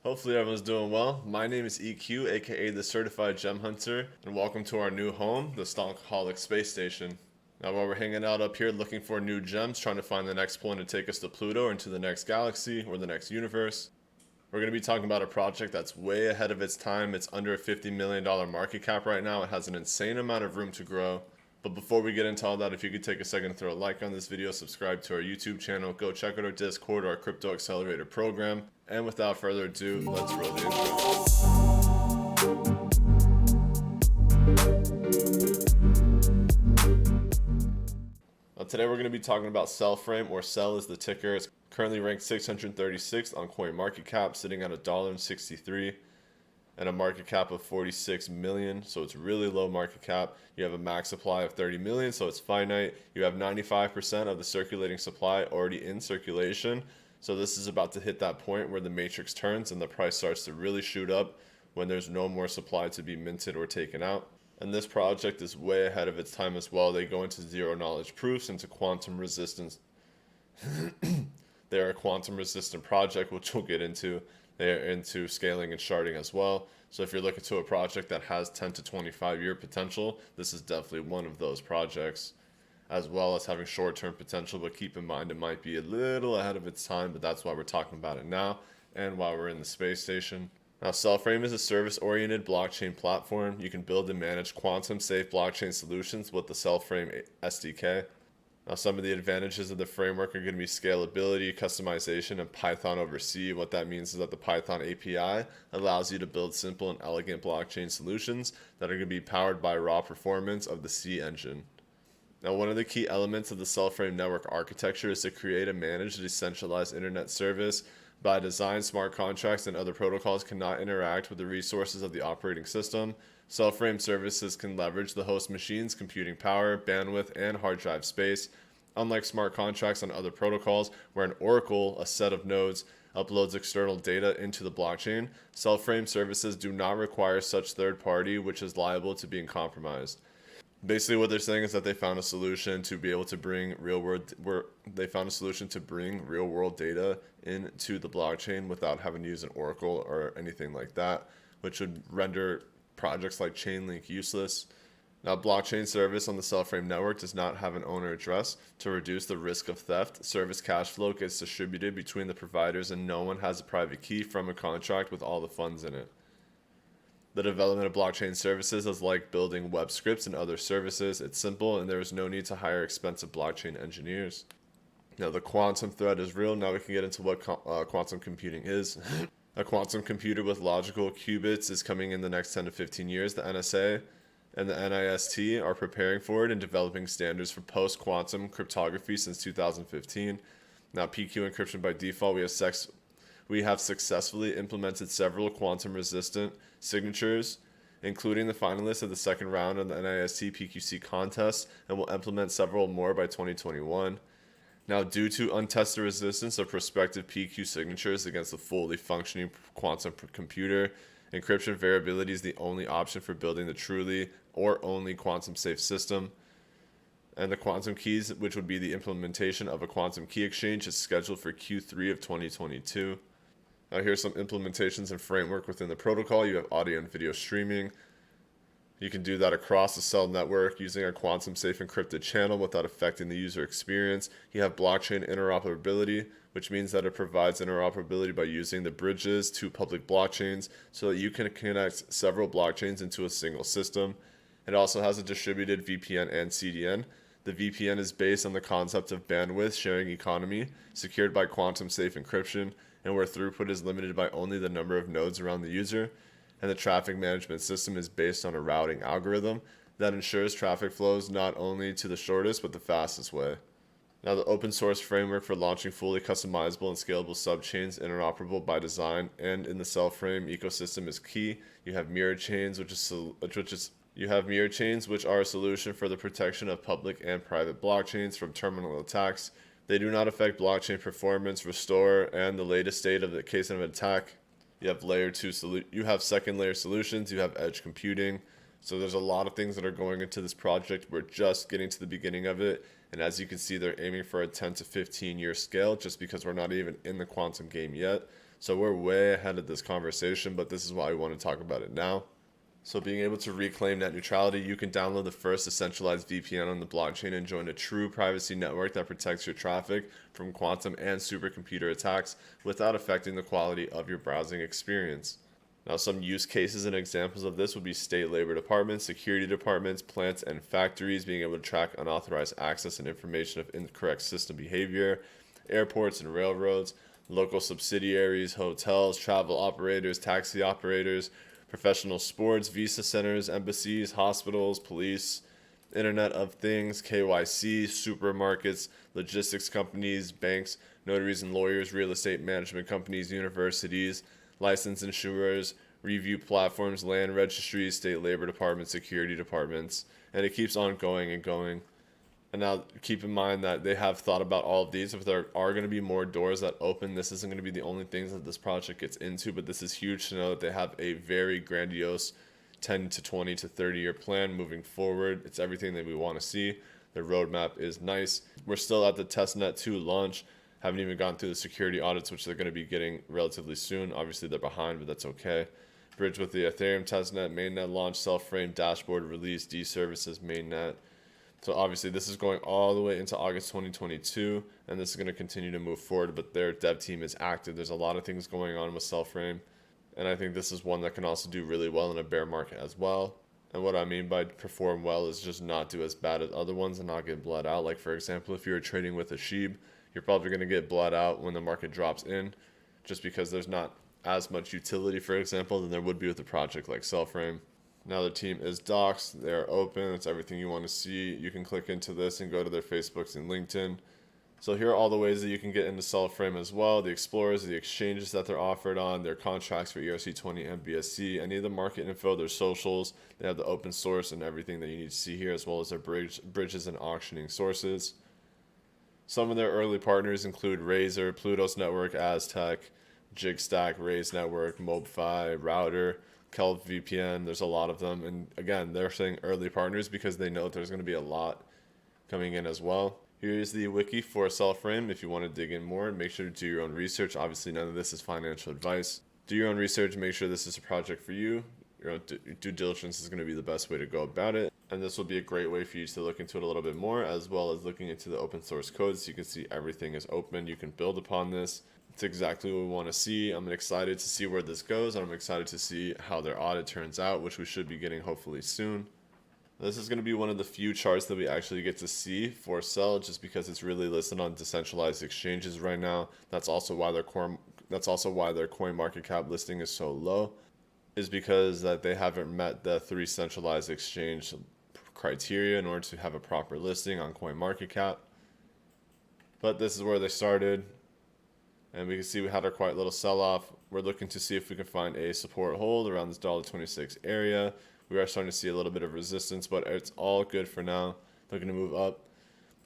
Hopefully everyone's doing well. My name is EQ, aka the Certified Gem Hunter, and welcome to our new home, the Stalkaholic Space Station. Now while we're hanging out up here looking for new gems, trying to find the next point to take us to Pluto or into the next galaxy or the next universe, we're going to be talking about a project that's way ahead of its time. It's under a $50 million market cap right now. It has an insane amount of room to grow. But before we get into all that, if you could take a second to throw a like on this video, subscribe to our YouTube channel, go check out our Discord, our Crypto Accelerator program. And without further ado, let's roll the intro. Now today we're going to be talking about Cellframe, or Cell is the ticker. It's currently ranked 636th on CoinMarketCap, sitting at $1.63. And a market cap of 46 million, so it's really low market cap. You have a max supply of 30 million, so it's finite. You have 95% of the circulating supply already in circulation, so this is about to hit that point where the matrix turns and the price starts to really shoot up when there's no more supply to be minted or taken out. And this project is way ahead of its time as well. They go into zero knowledge proofs, into quantum resistance. They're a quantum resistant project, which we'll get into. They're into scaling and sharding as well. So if you're looking to a project that has 10 to 25 year potential, this is definitely one of those projects, as well as having short-term potential. But keep in mind, it might be a little ahead of its time, but that's why we're talking about it now and while we're in the space station. Now, Cellframe is a service-oriented blockchain platform. You can build and manage quantum-safe blockchain solutions with the Cellframe SDK. Now, some of the advantages of the framework are going to be scalability, customization, and Python over C. What that means is that the Python API allows you to build simple and elegant blockchain solutions that are going to be powered by raw performance of the C engine. Now, one of the key elements of the Cellframe network architecture is to create and manage a decentralized internet service. By design, smart contracts and other protocols cannot interact with the resources of the operating system. Cellframe services can leverage the host machine's computing power, bandwidth, and hard drive space. Unlike smart contracts on other protocols, where an oracle, a set of nodes, uploads external data into the blockchain, Cellframe services do not require such third party, which is liable to being compromised. Basically, what they're saying is that they found a solution to be able to bring real world data into the blockchain without having to use an oracle or anything like that, which would render projects like Chainlink useless. Now, blockchain service on the Cellframe network does not have an owner address. To reduce the risk of theft, service cash flow gets distributed between the providers and no one has a private key from a contract with all the funds in it. The development of blockchain services is like building web scripts and other services. It's simple and there is no need to hire expensive blockchain engineers. Now, the quantum threat is real. Now we can get into what quantum computing is. A quantum computer with logical qubits is coming in the next 10 to 15 years. The NSA and the NIST are preparing for it and developing standards for post-quantum cryptography since 2015. Now, PQ encryption by default, we have successfully implemented several quantum-resistant signatures, including the finalists of the second round of the NIST PQC contest, and will implement several more by 2021. Now, due to untested resistance of prospective PQ signatures against a fully functioning quantum computer, encryption variability is the only option for building the truly or only quantum-safe system. And the quantum keys, which would be the implementation of a quantum key exchange, is scheduled for Q3 of 2022. Now, here's some implementations and framework within the protocol. You have audio and video streaming. You can do that across the Cell network using a quantum-safe encrypted channel without affecting the user experience. You have blockchain interoperability, which means that it provides interoperability by using the bridges to public blockchains so that you can connect several blockchains into a single system. It also has a distributed VPN and CDN. The VPN is based on the concept of bandwidth sharing economy, secured by quantum-safe encryption, and where throughput is limited by only the number of nodes around the user. And the traffic management system is based on a routing algorithm that ensures traffic flows not only to the shortest but the fastest way. Now, the open source framework for launching fully customizable and scalable subchains interoperable by design and in the Cellframe ecosystem is key. You have mirrored chains, which are a solution for the protection of public and private blockchains from terminal attacks. They do not affect blockchain performance, restore, and the latest state of the case of an attack. You have second layer solutions, you have edge computing. So there's a lot of things that are going into this project. We're just getting to the beginning of it. And as you can see, they're aiming for a 10 to 15 year scale just because we're not even in the quantum game yet. So we're way ahead of this conversation, but this is why we want to talk about it now. So being able to reclaim net neutrality, you can download the first decentralized VPN on the blockchain and join a true privacy network that protects your traffic from quantum and supercomputer attacks without affecting the quality of your browsing experience. Now, some use cases and examples of this would be state labor departments, security departments, plants and factories being able to track unauthorized access and information of incorrect system behavior, airports and railroads, local subsidiaries, hotels, travel operators, taxi operators, professional sports, visa centers, embassies, hospitals, police, Internet of Things, KYC, supermarkets, logistics companies, banks, notaries and lawyers, real estate management companies, universities, licensed insurers, review platforms, land registries, state labor departments, security departments, and it keeps on going and going. And now keep in mind that they have thought about all of these. If there are going to be more doors that open, this isn't going to be the only things that this project gets into, but this is huge to know that they have a very grandiose 10 to 20 to 30 year plan moving forward. It's everything that we want to see. Their roadmap is nice. We're still at the testnet 2 launch. Haven't even gone through the security audits, which they're going to be getting relatively soon. Obviously, they're behind, but that's okay. Bridge with the Ethereum testnet, mainnet launch, Cellframe, dashboard release, D services, mainnet. So obviously, this is going all the way into August 2022, and this is going to continue to move forward, but their dev team is active. There's a lot of things going on with Cellframe, and I think this is one that can also do really well in a bear market as well. And what I mean by perform well is just not do as bad as other ones and not get bled out. Like, for example, if you're trading with a SHIB, you're probably going to get bled out when the market drops in, just because there's not as much utility, for example, than there would be with a project like Cellframe. Now the team is doxed. They're open. It's everything you want to see. You can click into this and go to their Facebooks and LinkedIn. So here are all the ways that you can get into Cellframe as well. The explorers, the exchanges that they're offered on, their contracts for ERC20 and BSC, any of the market info, their socials. They have the open source and everything that you need to see here, as well as their bridges and auctioning sources. Some of their early partners include Razer, Plutos Network, Aztec, Jigstack, Raise Network, MobeFi, Router, Kelp VPN. There's a lot of them. And again, they're saying early partners because they know there's going to be a lot coming in as well. Here's the wiki for Cellframe. If you want to dig in more, make sure to do your own research. Obviously, none of this is financial advice. Do your own research. Make sure this is a project for you. Your own due diligence is going to be the best way to go about it. And this will be a great way for you to look into it a little bit more, as well as looking into the open source code. So you can see everything is open. You can build upon this. It's exactly what we want to see. I'm excited to see where this goes, and I'm excited to see how their audit turns out, which we should be getting hopefully soon. This is going to be one of the few charts that we actually get to see for Cell, just because it's really listed on decentralized exchanges right now. That's also why their coin market cap listing is so low, is because that they haven't met the 3 centralized exchange criteria in order to have a proper listing on coin market cap. But this is where they started, and we can see we had our quiet little sell-off. We're looking to see if we can find a support hold around this $26 area. We are starting to see a little bit of resistance, but it's all good for now. Looking to move up.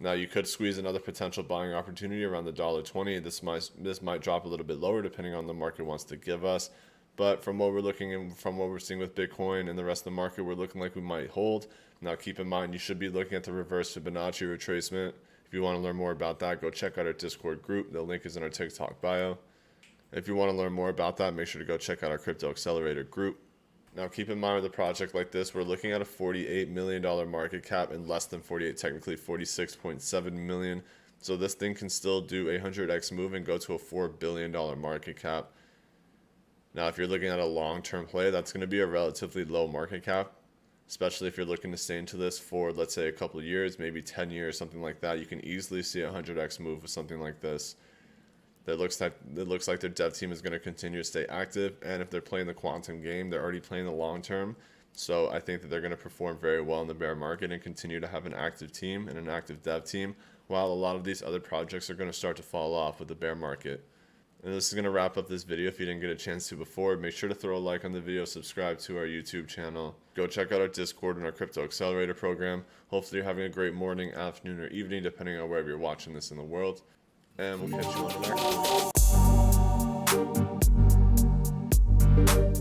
Now you could squeeze another potential buying opportunity around the $20. This might drop a little bit lower depending on the market wants to give us. But from what we're looking and from what we're seeing with Bitcoin and the rest of the market, we're looking like we might hold. Now keep in mind, you should be looking at the reverse Fibonacci retracement. If you want to learn more about that, go check out our Discord group. The link is in our TikTok bio. If you want to learn more about that, make sure to go check out our Crypto Accelerator group. Now keep in mind with a project like this, we're looking at a $48 million market cap, and less than 48, technically 46.7 million. So this thing can still do a 100x move and go to a $4 billion market cap. Now if you're looking at a long-term play, that's going to be a relatively low market cap, especially if you're looking to stay into this for, let's say, a couple of years, maybe 10 years, something like that. You can easily see a 100x move with something like this. It looks like their dev team is going to continue to stay active, and if they're playing the quantum game, they're already playing the long term. So I think that they're going to perform very well in the bear market and continue to have an active team and an active dev team, while a lot of these other projects are going to start to fall off with the bear market. And this is going to wrap up this video. If you didn't get a chance to before, make sure to throw a like on the video, subscribe to our YouTube channel. Go check out our Discord and our Crypto Accelerator program. Hopefully you're having a great morning, afternoon, or evening, depending on wherever you're watching this in the world. And we'll catch you on the next one.